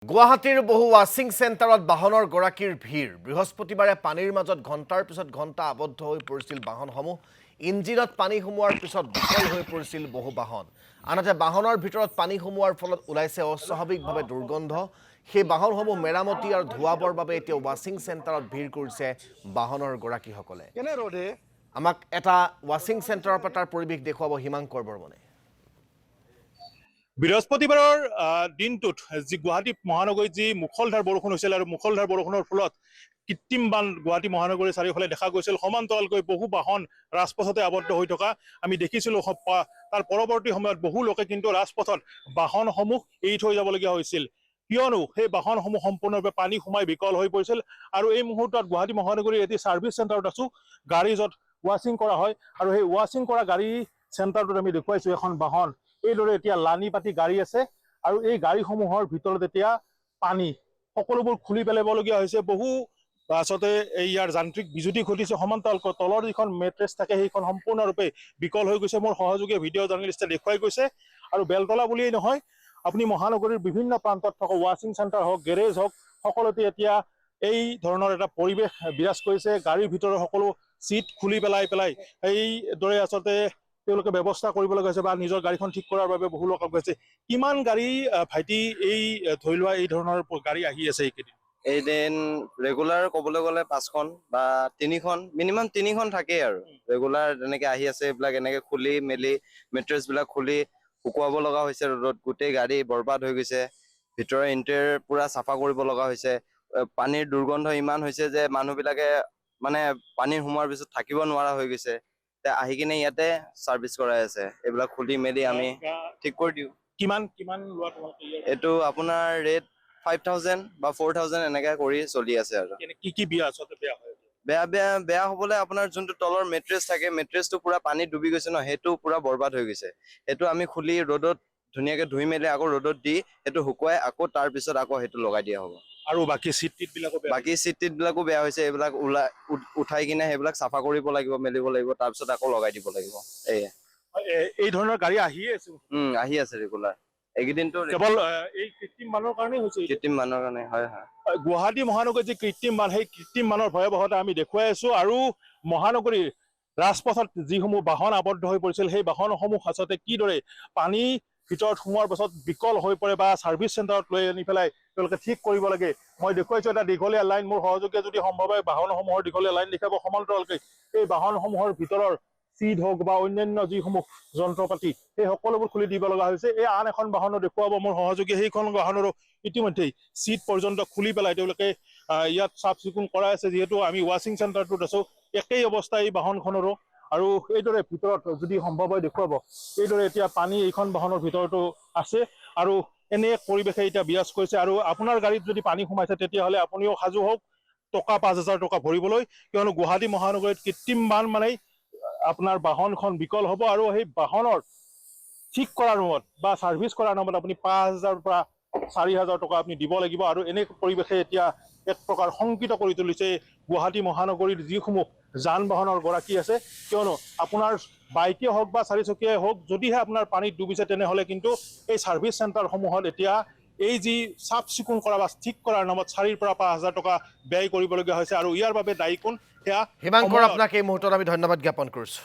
গুৱাহাটীৰ বহু ৱাশ্বিং চেণ্টাৰত বাহনৰ গৰাকীৰ ভিৰ বৃহস্পতিবাৰে পানীৰ মাজত ঘণ্টাৰ পিছত ঘণ্টা আবদ্ধ হৈ পৰিছিল বাহনসমূহ ইঞ্জিনত পানী সোমোৱাৰ পিছত বিকল হৈ পৰিছিল বহু বাহন আনহাতে বাহনৰ ভিতৰত পানী সোমোৱাৰ ফলত ওলাইছে অস্বাভাৱিকভাৱে দুৰ্গন্ধ সেই বাহনসমূহ মেৰামতি আৰু ধোৱাবৰ বাবে এতিয়া ৱাশ্বিং চেণ্টাৰত ভিৰ কৰিছে বাহনৰ গৰাকীসকলে আমাক এটা ৱাশ্বিং চেণ্টাৰৰ পৰা তাৰ পৰিৱেশ দেখুৱাব হিমাংকৰ বৰ্মনে বৃহস্পতিবাৰৰ দিনটোত যি গুৱাহাটী মহানগৰীত যি মুখলধাৰ বৰষুণ হৈছিল আৰু মুখলধাৰ বৰষুণৰ ফলত কৃত্ৰিম বান গুৱাহাটী মহানগৰীৰ চাৰিওফালে দেখা গৈছিল সমান্তৰালকৈ বহু বাহন ৰাজপথতে আবদ্ধ হৈ থকা আমি দেখিছিলোঁ তাৰ পৰৱৰ্তী সময়ত বহু লোকে কিন্তু ৰাজপথত বাহনসমূহ এৰি থৈ যাবলগীয়া হৈছিল কিয়নো সেই বাহনসমূহ সম্পূৰ্ণৰূপে পানী সোমাই বিকল হৈ পৰিছিল আৰু এই মুহূৰ্তত গুৱাহাটী মহানগৰীৰ এটি ছাৰ্ভিচ চেণ্টাৰত আছো গাড়ী য'ত ৱাশ্বিং কৰা হয় আৰু সেই ৱাশ্বিং কৰা গাড়ী চেণ্টাৰটোত আমি দেখুৱাইছোঁ এখন বাহন এইদৰে এতিয়া লানি পাতি গাড়ী আছে আৰু এই গাড়ীসমূহৰ ভিতৰত এতিয়া পানী সকলোবোৰ খুলি পেলাবলগীয়া হৈছে বহু আচলতে ইয়াৰ যান্ত্ৰিক বিজুতি ঘটিছে সমান্তৰালকৈ তলৰ যিখন মেট্ৰেছ থাকে সেইখন সম্পূৰ্ণৰূপে বিকল হৈ গৈছে মোৰ সহযোগী ভিডিঅ' জাৰ্নেলিষ্টে দেখুৱাই গৈছে আৰু বেলতলা বুলিয়েই নহয় আপুনি মহানগৰীৰ বিভিন্ন প্ৰান্তত থকা ৱাশ্বিং চেণ্টাৰ হওক গেৰেজ হওক সকলোতে এতিয়া এই ধৰণৰ এটা পৰিৱেশ বিৰাজ কৰিছে গাড়ীৰ ভিতৰৰ সকলো চিট খুলি পেলাই এইদৰে আচলতে তেওঁলোকে ব্যৱস্থা কৰিবলৈ গৈছে বা নিজৰ গাড়ীখন ঠিক কৰাৰ বাবে বহু লোক গৈছে কিমান গাড়ী ভাইটি এই ধৰি লোৱা এই ধৰণৰ গাড়ী আহি আছে এইকেইদিন এইদিন ৰেগুলাৰ ক'বলৈ গ'লে 5খন বা 3খন মিনিমাম 3খন থাকেই আৰু ৰেগুলাৰ তেনেকে আহি আছে এইবিলাক এনেকে খুলি মেলি মেট্ৰেছ বিলাক খুলি শুকুৱাব লগা হৈছে ৰ'দত গোটেই গাড়ী বৰবাদ হৈ গৈছে ভিতৰৰ ইণ্টেৰিয়ৰ পুৰা চাফা কৰিব লগা হৈছে পানীৰ দুৰ্গন্ধ ইমান হৈছে যে মানুহবিলাকে মানে পানীৰ সোমোৱাৰ পিছত থাকিব নোৱাৰা হৈ গৈছে আহি কিনে ইয়াতে চাৰ্ভিচ কৰাই আছে এইবিলাক খুলি মেলি আমি ঠিক কৰি দিওঁ কিমান লোৱা এইটো আপোনাৰ ৰেট 5,000 বা 4,000 এনেকে কৰি চলি আছে আৰু কি বিয়া আচলতে বেয়া হয় বেয়া হ'বলৈ আপোনাৰ যোনটো তলৰ মেট্ৰেছ থাকে মেট্ৰেছটো পুৰা পানীত ডুবি গৈছে ন সেইটো পুৰা বৰবাদ হৈ গৈছে সেইটো আমি খুলি ৰ'দত ধুনীয়াকে ধুই মেলি আকৌ ৰ'দত দি সেইটো শুকুৱাই আকৌ তাৰ পিছত আকৌ সেইটো লগাই দিয়া হ'ব আৰু বাকী চিট বিলাকো বেয়া হৈছে এইবিলাক উঠাই কিনে সেইবিলাক চাফা কৰিব লাগিব মেলিব লাগিব তাৰ পিছত আকৌ লগাই দিব লাগিব এই ধৰণৰ গাড়ী আহিয়ে আছে আহি আছে ৰেগুলাৰ এইকেইদিনটো কেৱল এই কৃত্ৰিম বানৰ কাৰণে হৈছে কৃত্ৰিম বানৰ কাৰণে হয় গুৱাহাটী মহানগৰীত যি কৃত্ৰিম বান সেই কৃত্ৰিম বানৰ ভয়াৱহতা আমি দেখুৱাই আছো আৰু মহানগৰীৰ ৰাজপথত যিসমূহ বাহন আবদ্ধ হৈ পৰিছিল সেই বাহনসমূহ আচলতে কিদৰে পানী ভিতৰত সোমোৱাৰ পাছত বিকল হৈ পৰে বা ছাৰ্ভিচ চেণ্টাৰত লৈ আনি পেলাই তেওঁলোকে ঠিক কৰিব লাগে মই দেখুৱাইছো এটা দীঘলীয়া লাইন মোৰ সহযোগীয়ে যদি সম্ভৱ হয় বাহনসমূহৰ দীঘলীয়া লাইন দেখাব সমান্তৰালকৈ এই বাহনসমূহৰ ভিতৰৰ চিট হওক বা অন্যান্য যিসমূহ যন্ত্ৰ পাতি সেই সকলোবোৰ খুলি দিব লগা হৈছে এই আন এখন বাহনো দেখুৱাব মোৰ সহযোগী সেইখন বাহনৰো ইতিমধ্যেই চিট পৰ্যন্ত খুলি পেলাই তেওঁলোকে ইয়াত চাফ চিকুণ কৰাই আছে যিহেতু আমি ৱাশ্বিং চেণ্টাৰটোত আছো একেই অৱস্থা এই বাহনখনৰো আৰু এইদৰে ভিতৰত যদি সম্ভৱ হয় দেখুৱাব এইদৰে এতিয়া পানী এইখন বাহনৰ ভিতৰতো আছে আৰু এনে এক পৰিৱেশে এতিয়া বিৰাজ কৰিছে আৰু আপোনাৰ গাড়ীত যদি পানী সোমাইছে তেতিয়াহ'লে আপুনিও সাজু হওক টকা 5,000 টকা ভৰিবলৈ কিয়নো গুৱাহাটী মহানগৰীত কৃত্ৰিম বান মানেই আপোনাৰ বাহনখন বিকল হ'ব আৰু সেই বাহনৰ ঠিক কৰাৰ নামত বা ছাৰ্ভিচ কৰাৰ নামত আপুনি 5,000 পৰা 4,000 টকা আপুনি দিব লাগিব আৰু এনে পৰিৱেশে এতিয়া এক প্ৰকাৰ শংকিত কৰি তুলিছে গুৱাহাটী মহানগৰীৰ যিসমূহ যান বাহনৰ গৰাকী আছে কিয়নো আপোনাৰ বাইকে হওক বা চাৰিচকীয়াই হওক যদিহে আপোনাৰ পানীত ডুবিছে তেনেহ'লে কিন্তু এই ছাৰ্ভিচ চেণ্টাৰসমূহত এতিয়া এই যি চাফ চিকুণ কৰা বা ঠিক কৰাৰ নামত 4,000 পৰা 5,000 টকা ব্যয় কৰিবলগীয়া হৈছে আৰু ইয়াৰ বাবে দায়ী কোন সেয়া হিমাংকৰ আপোনাক এই মুহূৰ্তত আমি ধন্যবাদ জ্ঞাপন কৰিছোঁ